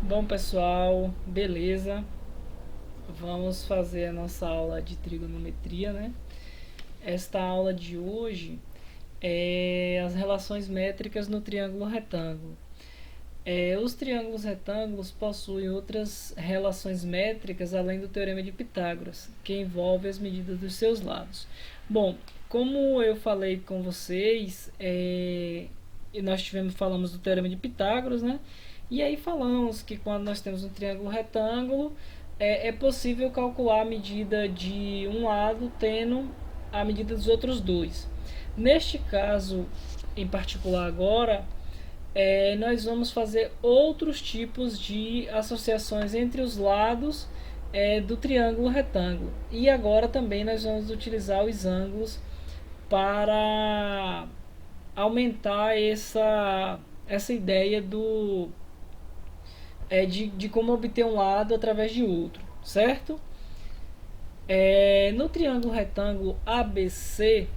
Bom, pessoal, beleza? Vamos fazer a nossa aula de trigonometria, né? Esta aula de hoje é as relações métricas no triângulo retângulo. Os triângulos retângulos possuem outras relações métricas além do teorema de Pitágoras, que envolve as medidas dos seus lados. Bom, como eu falei com vocês, falamos do teorema de Pitágoras, né? E aí falamos que quando nós temos um triângulo retângulo, é possível calcular a medida de um lado tendo a medida dos outros dois. Neste caso, em particular agora, nós vamos fazer outros tipos de associações entre os lados do triângulo retângulo. E agora também nós vamos utilizar os ângulos para aumentar essa ideia de como obter um lado através de outro, certo? No triângulo retângulo ABC,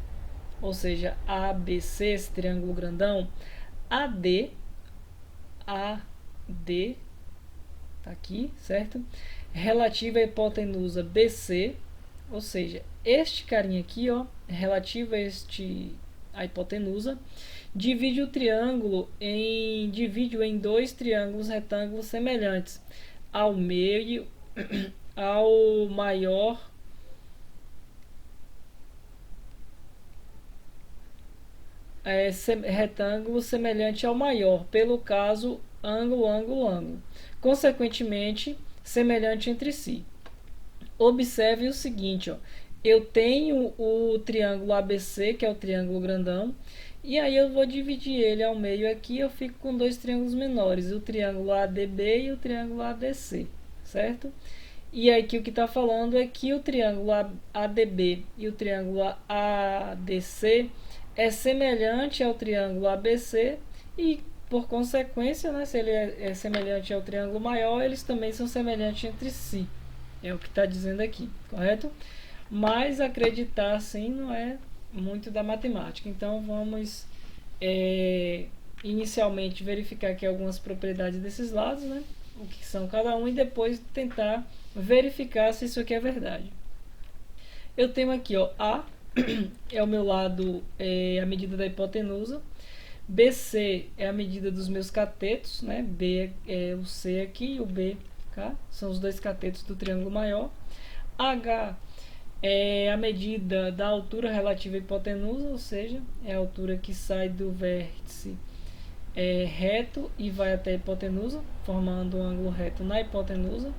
ou seja, ABC, esse triângulo grandão, AD, tá aqui, certo? Relativa à hipotenusa BC, ou seja, este carinha aqui, ó, relativo a hipotenusa, divide em dois triângulos retângulos semelhantes ao meio, ao maior retângulo semelhante ao maior, pelo caso ângulo, ângulo, ângulo, consequentemente semelhante entre si. Observe o seguinte, ó, eu tenho o triângulo ABC, que é o triângulo grandão, e aí eu vou dividir ele ao meio aqui, eu fico com dois triângulos menores, o triângulo ADB e o triângulo ADC, certo? E aqui o que está falando é que o triângulo ADB e o triângulo ADC é semelhante ao triângulo ABC e, por consequência, né, se ele é semelhante ao triângulo maior, eles também são semelhantes entre si. É o que está dizendo aqui, correto? Mas acreditar assim não é muito da matemática. Então vamos inicialmente verificar aqui algumas propriedades desses lados, né? O que são cada um, e depois tentar verificar se isso aqui é verdade. Eu tenho aqui, ó, A é o meu lado, a medida da hipotenusa. BC é a medida dos meus catetos, né? B é o C aqui e o B cá, são os dois catetos do triângulo maior. H é a medida da altura relativa à hipotenusa, ou seja, é a altura que sai do vértice reto e vai até a hipotenusa, formando um ângulo reto na hipotenusa.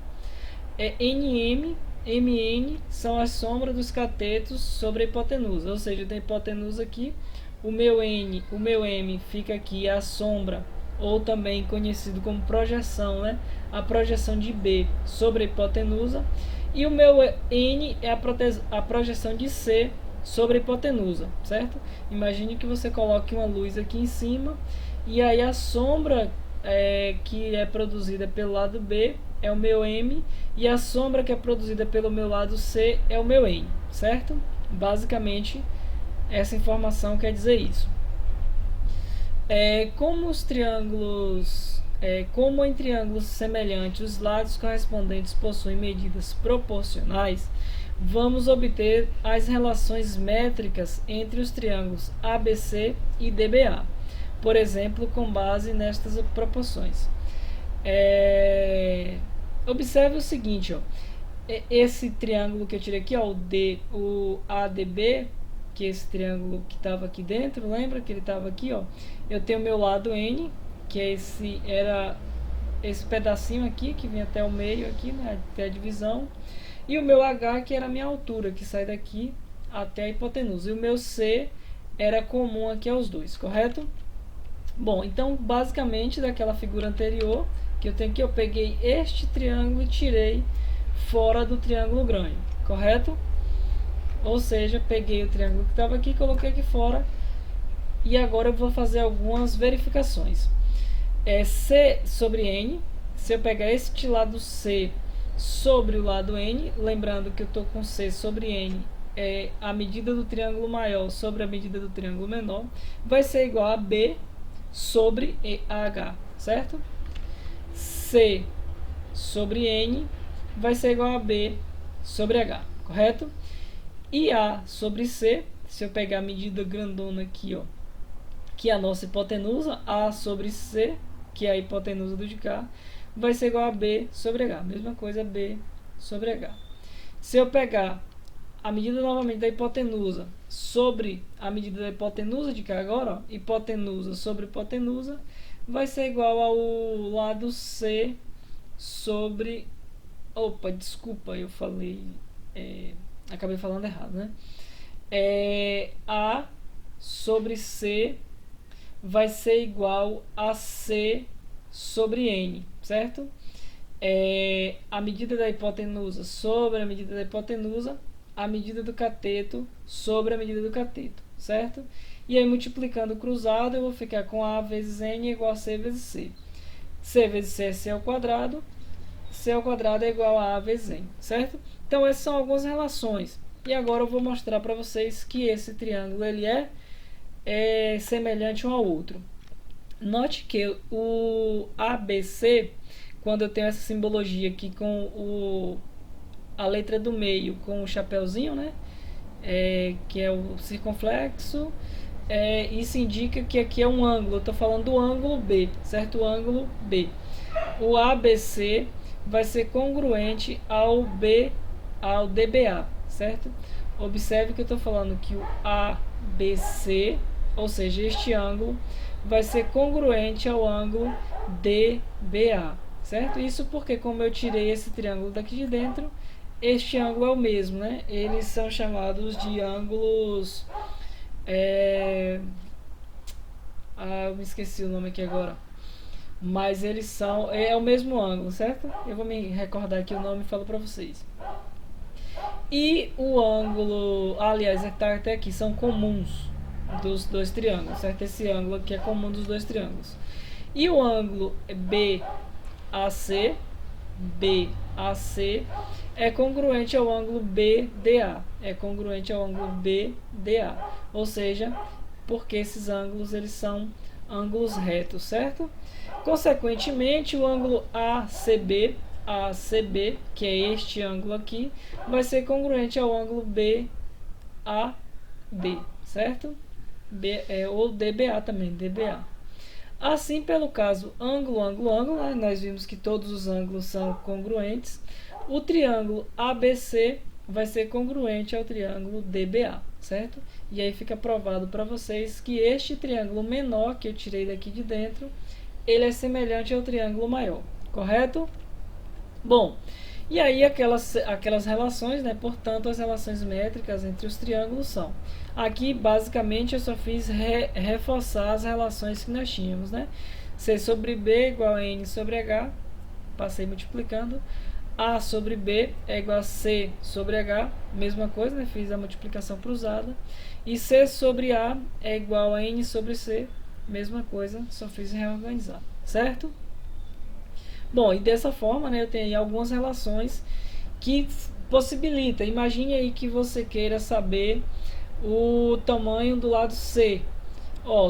NM, MN são as sombras dos catetos sobre a hipotenusa, ou seja, tem a hipotenusa aqui, o meu M fica aqui a sombra, ou também conhecido como projeção, né? A projeção de B sobre a hipotenusa, e o meu N é a projeção de C sobre a hipotenusa, certo? Imagine que você coloque uma luz aqui em cima, e aí a sombra que é produzida pelo lado B é o meu M, e a sombra que é produzida pelo meu lado C é o meu N, certo? Basicamente, essa informação quer dizer isso. Como em triângulos semelhantes os lados correspondentes possuem medidas proporcionais, vamos obter as relações métricas entre os triângulos ABC e DBA, por exemplo, com base nestas proporções. Observe o seguinte, ó, esse triângulo que eu tirei aqui, ó, o ADB, que é esse triângulo que estava aqui dentro, lembra que ele estava aqui, ó? Eu tenho o meu lado N, que é esse pedacinho aqui, que vem até o meio aqui, né, até a divisão, e o meu H, que era a minha altura, que sai daqui até a hipotenusa, e o meu C era comum aqui aos dois, correto? Bom, então basicamente daquela figura anterior que eu tenho aqui, eu peguei este triângulo e tirei fora do triângulo grande, correto? Ou seja, peguei o triângulo que estava aqui, coloquei aqui fora, e agora eu vou fazer algumas verificações. C sobre N, se eu pegar este lado C sobre o lado N, lembrando que eu estou com C sobre N, a medida do triângulo maior sobre a medida do triângulo menor, vai ser igual a B sobre AH, certo? C sobre N vai ser igual a B sobre H, correto? E A sobre C, se eu pegar a medida grandona aqui, ó, que é a nossa hipotenusa, A sobre C, que é a hipotenusa do de cá, vai ser igual a B sobre H. Mesma coisa, B sobre H. Se eu pegar a medida novamente da hipotenusa sobre a medida da hipotenusa de cá agora, ó, hipotenusa sobre hipotenusa, vai ser igual ao lado C sobre... Opa, desculpa, eu falei... acabei falando errado, né? A sobre C vai ser igual a C sobre N, certo? A medida da hipotenusa sobre a medida da hipotenusa, a medida do cateto sobre a medida do cateto, certo? E aí, multiplicando o cruzado, eu vou ficar com A vezes N igual a C vezes C. C vezes C é C ao quadrado. C ao quadrado é igual a vezes N, certo? Então, essas são algumas relações. E agora eu vou mostrar para vocês que esse triângulo ele é semelhante um ao outro. Note que o ABC, quando eu tenho essa simbologia aqui com a letra do meio com o chapéuzinho, né? Que é o circunflexo, isso indica que aqui é um ângulo. Eu estou falando do ângulo B, certo? O ângulo B. O ABC vai ser congruente ao DBA, certo? Observe que eu estou falando que o ABC, ou seja, este ângulo, vai ser congruente ao ângulo DBA, certo? Isso porque, como eu tirei esse triângulo daqui de dentro, este ângulo é o mesmo, né? Eles são chamados de ângulos... eu me esqueci o nome aqui agora. Mas eles são... É o mesmo ângulo, certo? Eu vou me recordar aqui o nome e falo para vocês. E o ângulo... aliás, está até aqui. São comuns dos dois triângulos, certo? Esse ângulo aqui é comum dos dois triângulos. E o ângulo BAC é congruente ao ângulo BDA. É congruente ao ângulo BDA. Ou seja, porque esses ângulos eles são ângulos retos, certo? Consequentemente, o ângulo ACB, que é este ângulo aqui, vai ser congruente ao ângulo BAB, certo? Ou DBA também, DBA. Assim, pelo caso ângulo, né? Nós vimos que todos os ângulos são congruentes. O triângulo ABC vai ser congruente ao triângulo DBA, certo? E aí fica provado para vocês que este triângulo menor que eu tirei daqui de dentro, ele é semelhante ao triângulo maior, correto? Bom, e aí aquelas relações, né? Portanto, as relações métricas entre os triângulos são... Aqui, basicamente, eu só fiz reforçar as relações que nós tínhamos, né? C sobre B igual a N sobre H, passei multiplicando. A sobre B é igual a C sobre H, mesma coisa, né? Fiz a multiplicação cruzada. E C sobre A é igual a N sobre C, mesma coisa, só fiz reorganizar, certo? Bom, e dessa forma, né, eu tenho aí algumas relações que possibilitam. Imagine aí que você queira saber o tamanho do lado C.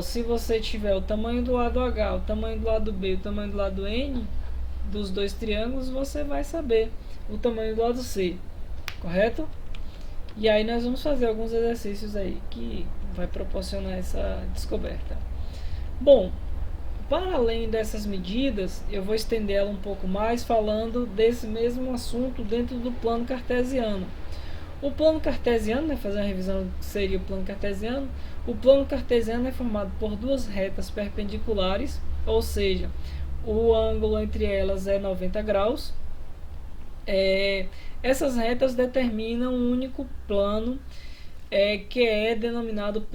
Se você tiver o tamanho do lado H, o tamanho do lado B, o tamanho do lado N dos dois triângulos, você vai saber o tamanho do lado C, correto? E aí nós vamos fazer alguns exercícios aí que vai proporcionar essa descoberta. Bom, para além dessas medidas, eu vou estender ela um pouco mais falando desse mesmo assunto dentro do plano cartesiano. O plano cartesiano, né, fazer uma revisão do que seria o plano cartesiano. O plano cartesiano é formado por duas retas perpendiculares, ou seja, o ângulo entre elas é 90 graus. Essas retas determinam um único plano, que é denominado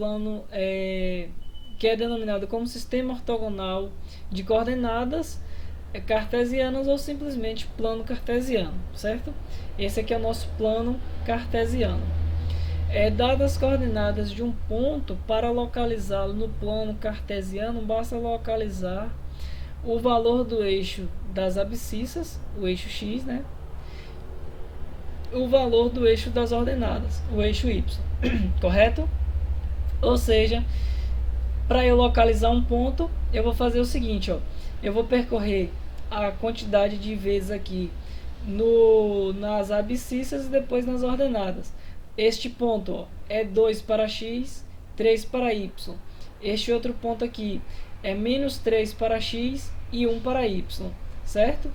como sistema ortogonal de coordenadas cartesianas ou simplesmente plano cartesiano, certo? Esse aqui é o nosso plano cartesiano. Dadas as coordenadas de um ponto, para localizá-lo no plano cartesiano, basta localizar o valor do eixo das abscissas, o eixo x, né? O valor do eixo das ordenadas, o eixo y, correto? Ou seja, para eu localizar um ponto, eu vou fazer o seguinte, eu vou percorrer a quantidade de vezes aqui nas abscissas e depois nas ordenadas. Este ponto, ó, é 2 para x, 3 para y. Este outro ponto aqui é menos 3 para x e 1 para y, certo?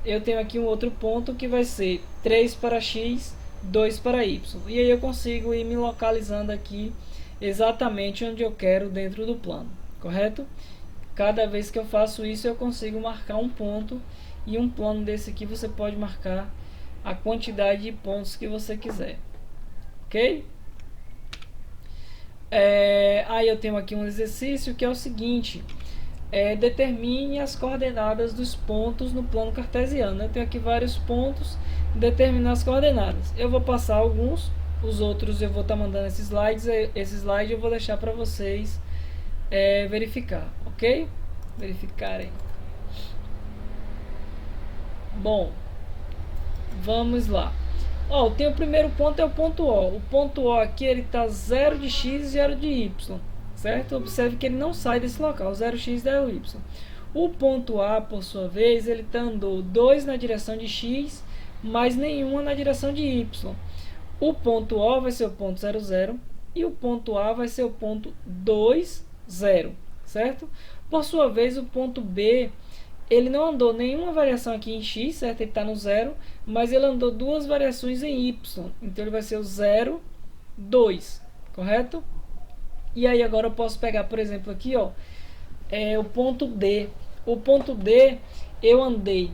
Eu tenho aqui um outro ponto que vai ser 3 para x, 2 para y. E aí eu consigo ir me localizando aqui exatamente onde eu quero dentro do plano, correto? Cada vez que eu faço isso, eu consigo marcar um ponto, e um plano desse aqui você pode marcar a quantidade de pontos que você quiser, ok? Aí eu tenho aqui um exercício que é o seguinte: determine as coordenadas dos pontos no plano cartesiano. Eu tenho aqui vários pontos, determinar as coordenadas. Eu vou passar alguns, os outros eu vou estar mandando esses slides. Esse slide eu vou deixar para vocês verificar, ok? Verificarem. Bom, vamos lá. Ó, tem o primeiro ponto, é o ponto O. O ponto O aqui, ele está 0 de x e 0 de y, certo? Observe que ele não sai desse local, 0x e 0y. O ponto A, por sua vez, ele andou 2 na direção de x, mas nenhuma na direção de y. O ponto O vai ser o ponto 0, 0, e o ponto A vai ser o ponto 2, 0, certo? Por sua vez, o ponto B, ele não andou nenhuma variação aqui em x, certo? Ele está no 0, mas ele andou duas variações em y. Então, ele vai ser o 0, 2, correto? E aí, agora eu posso pegar, por exemplo, aqui, ó, o ponto D. O ponto D, eu andei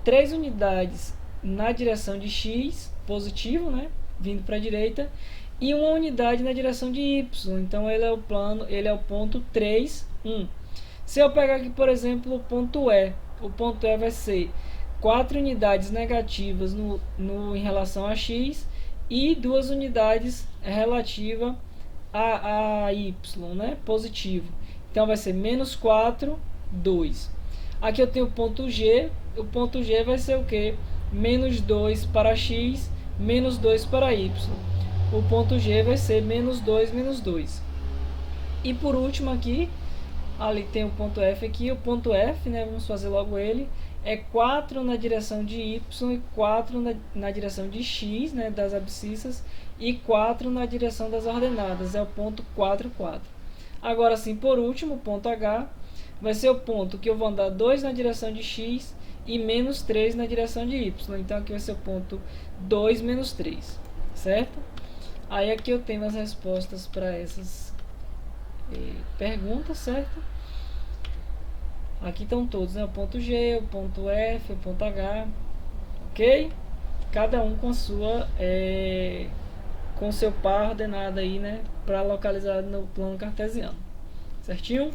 3 unidades na direção de x, positivo, né? Vindo para a direita, e uma unidade na direção de y. Então, ele é o ponto 3, 1. Se eu pegar aqui, por exemplo, o ponto E vai ser 4 unidades negativas em relação a x e 2 unidades relativa a y, né? Positivo. Então, vai ser menos 4, 2. Aqui eu tenho o ponto G. O ponto G vai ser o quê? Menos 2 para x, menos 2 para y. O ponto G vai ser menos 2, menos 2. E por último aqui, ali tem o ponto F aqui, o ponto F, né, vamos fazer logo ele, é 4 na direção de y e 4 na direção de x, né, das abscissas, e 4 na direção das ordenadas, é o ponto 4, 4. Agora sim, por último, o ponto H vai ser o ponto que eu vou andar 2 na direção de x e menos 3 na direção de y. Então aqui vai ser o ponto 2, menos 3, certo? Aí aqui eu tenho as respostas para essas perguntas, certo? Aqui estão todos, né? O ponto G, o ponto F, o ponto H, ok? Cada um com sua com seu par ordenado aí, né? Para localizar no plano cartesiano, certinho?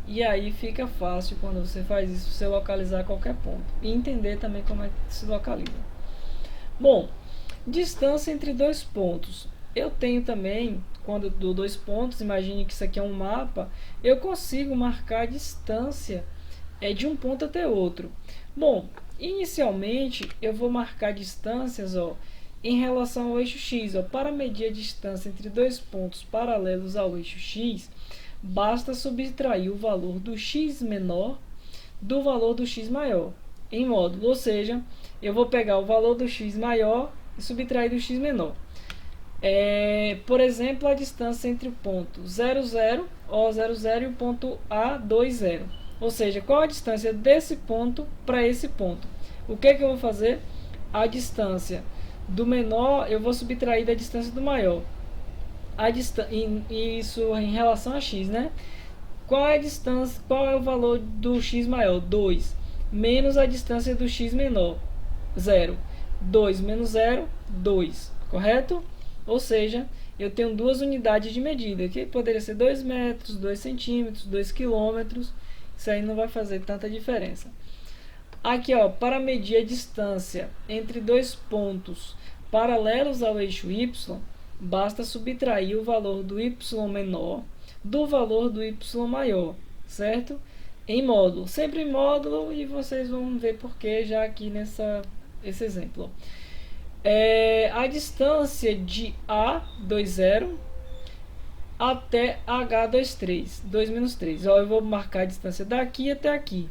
E aí fica fácil quando você faz isso, você localizar qualquer ponto e entender também como é que se localiza. Bom, distância entre dois pontos. Eu tenho também, quando eu dou 2 pontos, imagine que isso aqui é um mapa, eu consigo marcar a distância de um ponto até outro. Bom, inicialmente eu vou marcar distâncias, ó, em relação ao eixo x. Ó, para medir a distância entre dois pontos paralelos ao eixo x, basta subtrair o valor do x menor do valor do x maior em módulo, ou seja, eu vou pegar o valor do x maior e subtrair do x menor. Por exemplo, a distância entre o ponto 0, 0, O0, 0 e o ponto A2, 0. Ou seja, qual a distância desse ponto para esse ponto? O que eu vou fazer? A distância do menor eu vou subtrair da distância do maior. Isso em relação a x, né? Qual é a distância? Qual é o valor do x maior? 2. Menos a distância do x menor, 0. 2 menos 0, 2. Correto? Ou seja, eu tenho duas unidades de medida, que poderia ser 2 metros, 2 centímetros, 2 quilômetros. Isso aí não vai fazer tanta diferença. Aqui, ó, para medir a distância entre dois pontos paralelos ao eixo y, basta subtrair o valor do y menor do valor do y maior, certo? Em módulo, sempre em módulo, e vocês vão ver porquê já aqui esse exemplo. A distância de A20 até H23, 2 menos 3. Ó, eu vou marcar a distância daqui até aqui.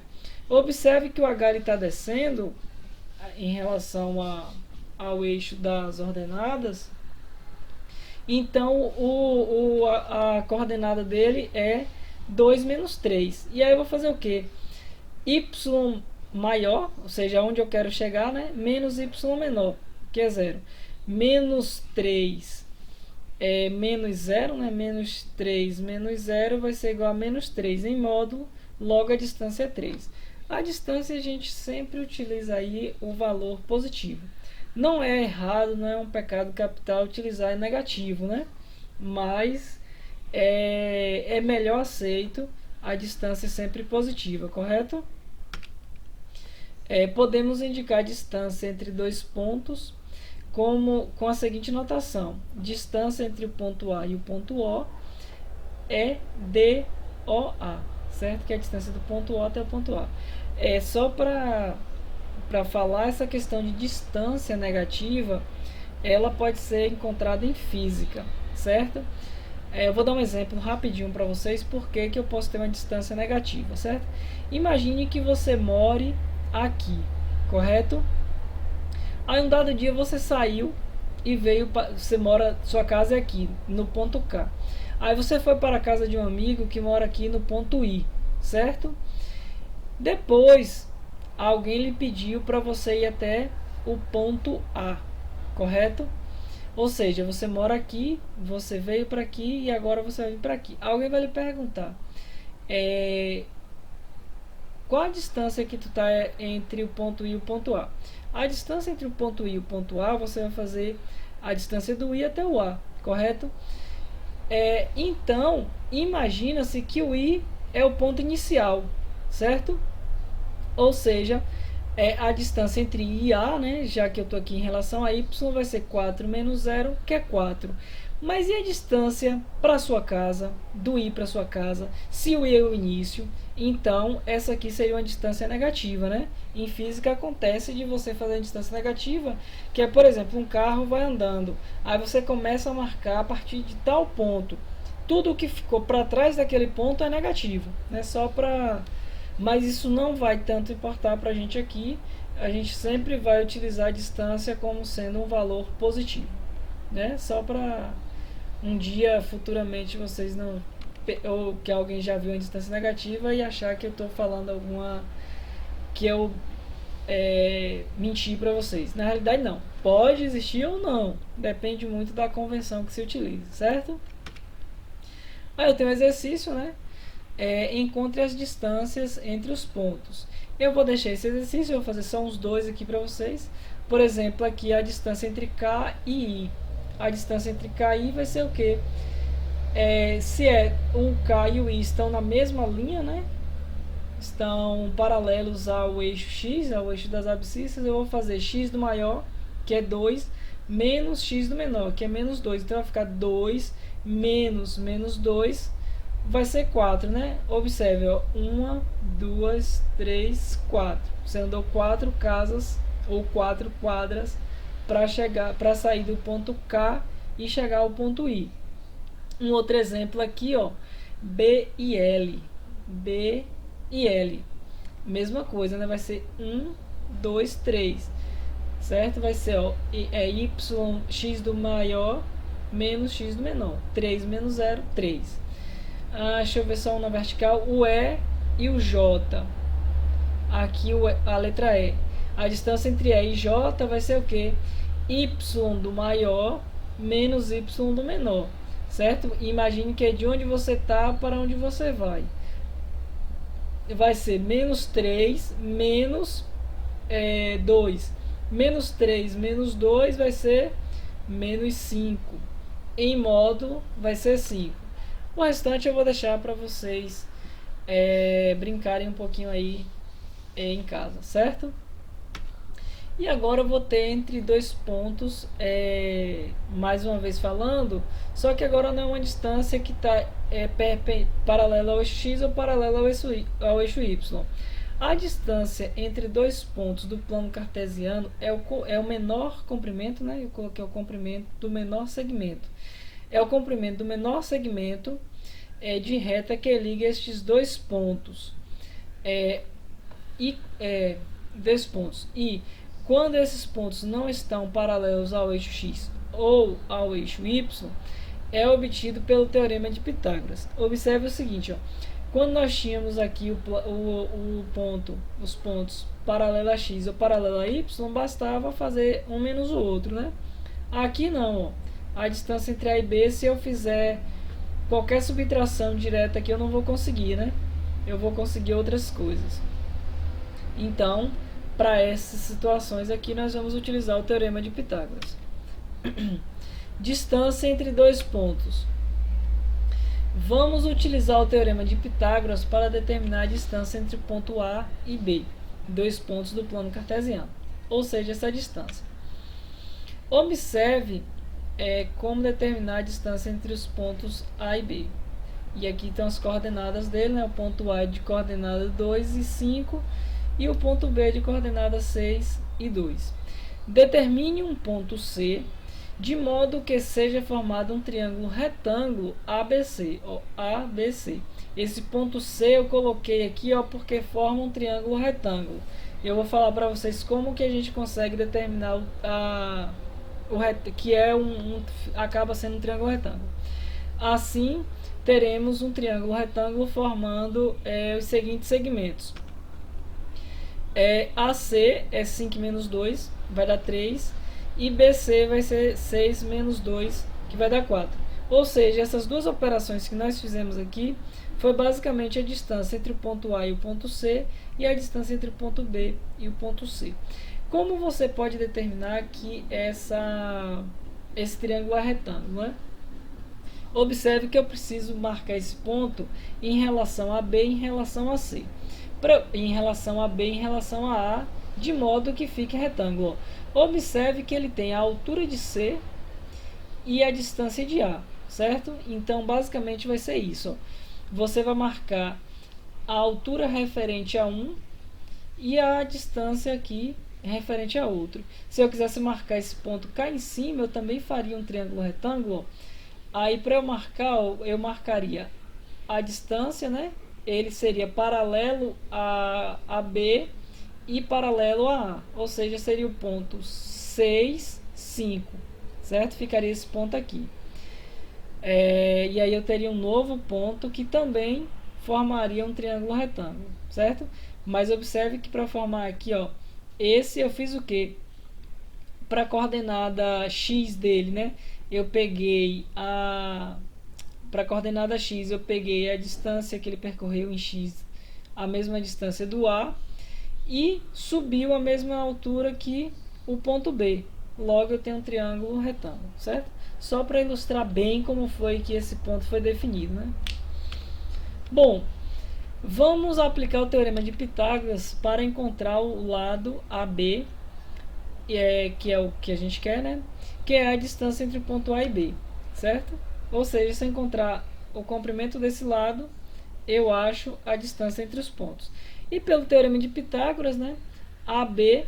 Observe que o H está descendo em relação ao eixo das ordenadas. Então a coordenada dele é 2 menos 3. E aí eu vou fazer o que? Y maior, ou seja, onde eu quero chegar, né? Menos y menor, que é 0. Menos 3 é menos 0, né? Menos 3 menos 0 vai ser igual a menos 3 em módulo, logo a distância é 3. A distância a gente sempre utiliza aí o valor positivo. Não é errado, não é um pecado capital utilizar negativo, né? Mas é melhor aceito a distância sempre positiva, correto? Podemos indicar a distância entre dois pontos com a seguinte notação: distância entre o ponto A e o ponto O é DOA, certo? Que é a distância do ponto O até o ponto A. Só para falar, essa questão de distância negativa, ela pode ser encontrada em física, certo? Eu vou dar um exemplo rapidinho para vocês porque que eu posso ter uma distância negativa, certo? Imagine que você more aqui, correto? Aí um dado dia você saiu e veio, sua casa é aqui, no ponto K. Aí você foi para a casa de um amigo que mora aqui no ponto I, certo? Depois, alguém lhe pediu para você ir até o ponto A, correto? Ou seja, você mora aqui, você veio para aqui e agora você vai vir para aqui. Alguém vai lhe perguntar, qual a distância que tu está entre o ponto I e o ponto A? A distância entre o ponto I e o ponto A, você vai fazer a distância do I até o A, correto? Então, imagina-se que o I é o ponto inicial, certo? Ou seja, a distância entre I e A, né, já que eu estou aqui em relação a Y, vai ser 4 menos 0, que é 4. Mas e a distância para sua casa, do I para sua casa, se o I é o início? Então, essa aqui seria uma distância negativa, né? Em física acontece de você fazer a distância negativa, que é, por exemplo, um carro vai andando, aí você começa a marcar a partir de tal ponto. Tudo que ficou para trás daquele ponto é negativo, né? Mas isso não vai tanto importar para a gente aqui. A gente sempre vai utilizar a distância como sendo um valor positivo, né? Só para um dia futuramente vocês não, ou que alguém já viu a distância negativa e achar que eu estou falando alguma que eu menti para vocês. Na realidade não, pode existir ou não, depende muito da convenção que se utiliza, certo? Aí eu tenho um exercício, né? Encontre as distâncias entre os pontos. Eu vou deixar esse exercício, eu vou fazer só uns dois aqui para vocês. Por exemplo, aqui a distância entre K e I. A distância entre K e I vai ser o quê? Se o K e o I estão na mesma linha, né? Estão paralelos ao eixo X, ao eixo das abscissas, eu vou fazer X do maior, que é 2, menos X do menor, que é menos 2. Então vai ficar 2 menos menos 2, vai ser 4, né? Observe, ó, 1, 2, 3, 4. Você andou 4 casas ou 4 quadras para sair do ponto K e chegar ao ponto I. Um outro exemplo aqui, ó, B e L. B e L. Mesma coisa, né? Vai ser 1, 2, 3. Certo? Vai ser, ó, Y, X do maior menos X do menor. 3 menos 0, 3. Deixa eu ver só um na vertical. O E e o J. Aqui a letra E. A distância entre E e J vai ser o quê? Y do maior menos Y do menor. Certo? Imagine que é de onde você está para onde você vai. Vai ser menos 3 menos 2. Menos 3 menos 2 vai ser menos 5. Em módulo vai ser 5. O restante eu vou deixar para vocês brincarem um pouquinho aí em casa, certo? E agora eu vou ter entre dois pontos, mais uma vez falando, só que agora não é uma distância que está paralela ao eixo X ou paralela ao eixo Y. A distância entre dois pontos do plano cartesiano é o menor comprimento, né? Eu coloquei o comprimento do menor segmento. É o comprimento do menor segmento de reta que liga estes dois pontos. desses pontos. E quando esses pontos não estão paralelos ao eixo x ou ao eixo y, é obtido pelo teorema de Pitágoras. Observe o seguinte, ó, quando nós tínhamos aqui os pontos paralelo a x ou paralelo a y, bastava fazer um menos o outro, né? Aqui não, ó, a distância entre A e B, se eu fizer qualquer subtração direta aqui, eu não vou conseguir, né? Eu vou conseguir outras coisas. Então, para essas situações aqui, nós vamos utilizar o teorema de Pitágoras. Distância entre dois pontos. Vamos utilizar o teorema de Pitágoras para determinar a distância entre o ponto A e B, dois pontos do plano cartesiano, ou seja, essa distância. Observe como determinar a distância entre os pontos A e B. E aqui estão as coordenadas dele, né? O ponto A é de coordenada 2 e 5 e o ponto B é de coordenada 6 e 2. Determine um ponto C de modo que seja formado um triângulo retângulo ABC, ó, ABC. Esse ponto C eu coloquei aqui, ó, porque forma um triângulo retângulo. Eu vou falar para vocês como que a gente consegue determinar que acaba sendo um triângulo retângulo. Assim, teremos um triângulo retângulo formando os seguintes segmentos. AC é 5 menos 2, vai dar 3. E BC vai ser 6 menos 2, que vai dar 4. Ou seja, essas duas operações que nós fizemos aqui foi basicamente a distância entre o ponto A e o ponto C e a distância entre o ponto B e o ponto C. Como você pode determinar que esse triângulo é retângulo, né? Observe que eu preciso marcar esse ponto em relação a B e em relação a C. Em relação a B e em relação a A, de modo que fique retângulo. Observe que ele tem a altura de C e a distância de A, certo? Então, basicamente vai ser isso, ó. Você vai marcar a altura referente a um e a distância aqui referente a outro. Se eu quisesse marcar esse ponto cá em cima, eu também faria um triângulo retângulo. Aí, para eu marcar, eu marcaria a distância, né? Ele seria paralelo a B e paralelo a A, ou seja, seria o ponto 6, 5, certo? Ficaria esse ponto aqui. E aí eu teria um novo ponto que também formaria um triângulo retângulo, certo? Mas observe que para formar aqui, ó, esse eu fiz o quê? Para a coordenada x dele, né? Eu peguei para a coordenada x, eu peguei a distância que ele percorreu em x, a mesma distância do A, e subiu a mesma altura que o ponto B. Logo eu tenho um triângulo retângulo, certo? Só para ilustrar bem como foi que esse ponto foi definido, né? Bom, vamos aplicar o teorema de Pitágoras para encontrar o lado AB, que é o que a gente quer, né? Que é a distância entre o ponto A e B, certo? Ou seja, se eu encontrar o comprimento desse lado, eu acho a distância entre os pontos. E pelo teorema de Pitágoras, né, AB,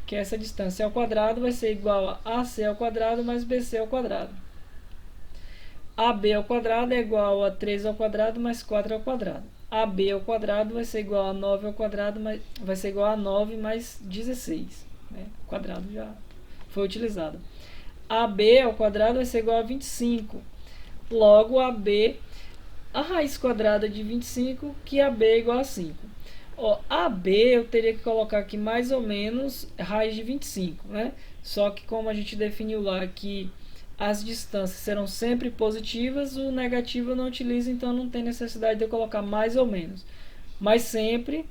que é essa distância ao quadrado, vai ser igual a AC ao quadrado mais BC ao quadrado. AB ao quadrado é igual a 3 ao quadrado mais 4 ao quadrado. AB ao quadrado vai ser igual a 9 ao quadrado, vai ser igual a 9 mais 16. Né? O quadrado já foi utilizado. AB ao quadrado vai ser igual a 25. Logo, AB, a raiz quadrada de 25, que AB é igual a 5. Ó, AB eu teria que colocar aqui mais ou menos raiz de 25, né? Só que como a gente definiu lá que as distâncias serão sempre positivas, o negativo eu não utilizo, então não tem necessidade de eu colocar mais ou menos. Mas sempre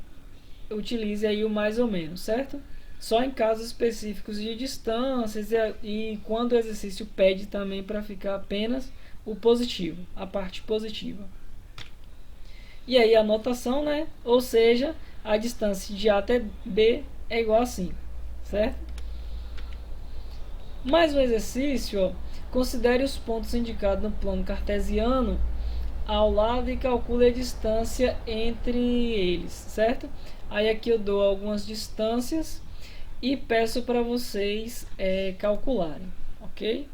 utilize aí o mais ou menos, certo? Só em casos específicos de distâncias e quando o exercício pede também para ficar apenas o positivo, a parte positiva. E aí a notação, né? Ou seja, a distância de A até B é igual a 5, certo? Mais um exercício, ó. Considere os pontos indicados no plano cartesiano ao lado e calcule a distância entre eles, certo? Aí aqui eu dou algumas distâncias e peço para vocês calcularem, ok?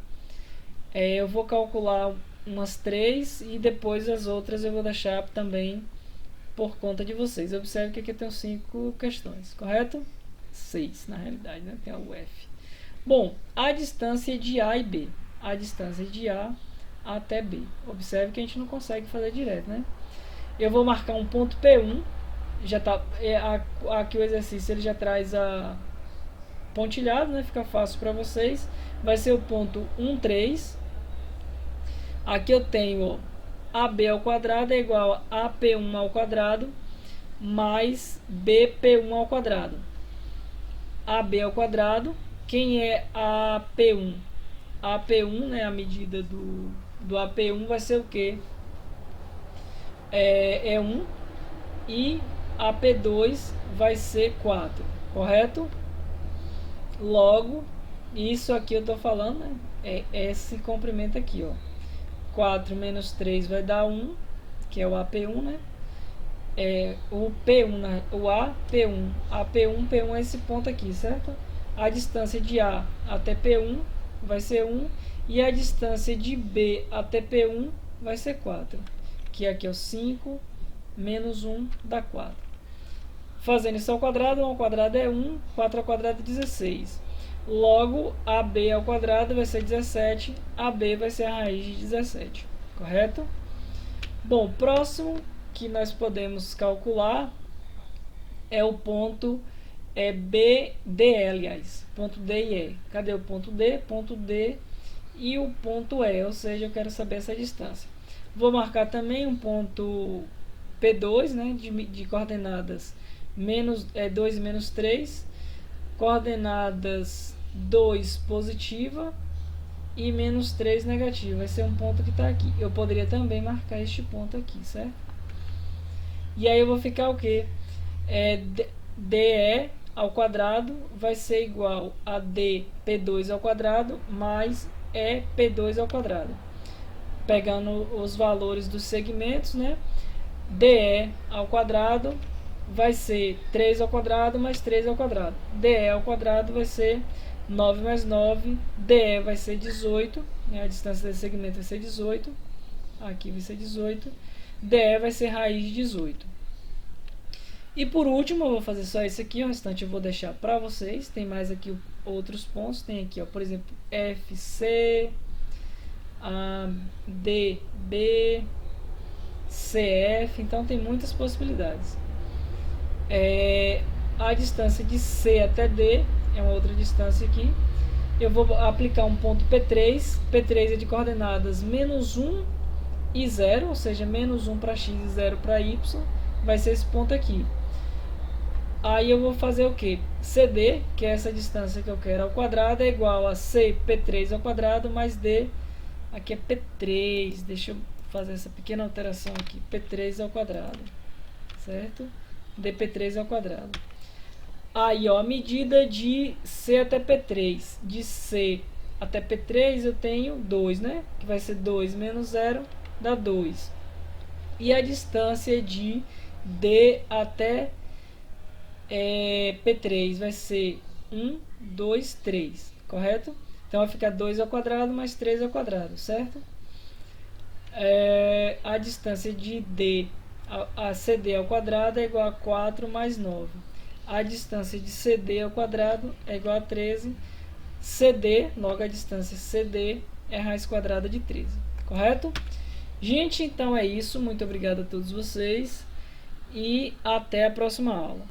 Eu vou calcular umas 3 e depois as outras eu vou deixar também por conta de vocês. Observe que aqui eu tenho 5 questões, correto? 6, na realidade, né? Tem a UF. Bom, a distância de A e B. A distância de A até B. Observe que a gente não consegue fazer direto, né? Eu vou marcar um ponto P1. Já tá, aqui o exercício ele já traz a pontilhado, né? Fica fácil para vocês. Vai ser o ponto 1, 3. Aqui eu tenho AB ao quadrado é igual a AP1 ao quadrado mais BP1 ao quadrado. AB ao quadrado, quem é AP1? AP1, né, a medida do AP1 vai ser o quê? É 1 e AP2 vai ser 4, correto? Logo, isso aqui eu estou falando, né, é esse comprimento aqui, ó. 4 menos 3 vai dar 1, que é o AP1, né? O P1, o AP1, P1 é esse ponto aqui, certo? A distância de A até P1 vai ser 1 e a distância de B até P1 vai ser 4, que aqui é o 5 menos 1 dá 4. Fazendo isso ao quadrado, 1 ao quadrado é 1, 4 ao quadrado é 16. Logo, AB ao quadrado vai ser 17, AB vai ser a raiz de 17, correto? Bom, próximo que nós podemos calcular é o ponto BDE, aliás, ponto D e E. Cadê o ponto D? Ponto D e o ponto E, ou seja, eu quero saber essa distância. Vou marcar também um ponto P2, né, de coordenadas 2 e menos 3, coordenadas 2 positiva e menos 3 negativa. Vai ser um ponto que está aqui. Eu poderia também marcar este ponto aqui, certo? E aí eu vou ficar o quê? DE ao quadrado vai ser igual a dP2 ao quadrado mais EP2 ao quadrado. Pegando os valores dos segmentos, né? DE ao quadrado vai ser 3 ao quadrado mais 3 ao quadrado. DE ao quadrado vai ser 9 mais 9. DE vai ser 18. Né? A distância desse segmento vai ser 18. Aqui vai ser 18. DE vai ser raiz de 18. E por último, eu vou fazer só esse aqui. O restante eu vou deixar para vocês. Tem mais aqui outros pontos. Tem aqui, ó, por exemplo, FC, DB, CF. Então tem muitas possibilidades. A distância de C até D é uma outra distância aqui. Eu vou aplicar um ponto P3. P3 é de coordenadas menos 1 e 0, ou seja, menos 1 para x e 0 para y. Vai ser esse ponto aqui. Aí eu vou fazer o que? CD, que é essa distância que eu quero ao quadrado, é igual a CP3 ao quadrado mais D, aqui é P3, deixa eu fazer essa pequena alteração aqui, P3 ao quadrado, certo? dP3 ao quadrado. Aí, ó, a medida de C até P3, de C até P3 eu tenho 2, né? Que vai ser 2 menos 0 dá 2. E a distância de D até P3 vai ser 1, 2, 3, correto? Então vai ficar 2 ao quadrado mais 3 ao quadrado, certo? A distância de D a CD ao quadrado é igual a 4 mais 9. A distância de CD ao quadrado é igual a 13. CD, logo a distância CD é a raiz quadrada de 13, correto? Gente, então é isso. Muito obrigado a todos vocês e até a próxima aula.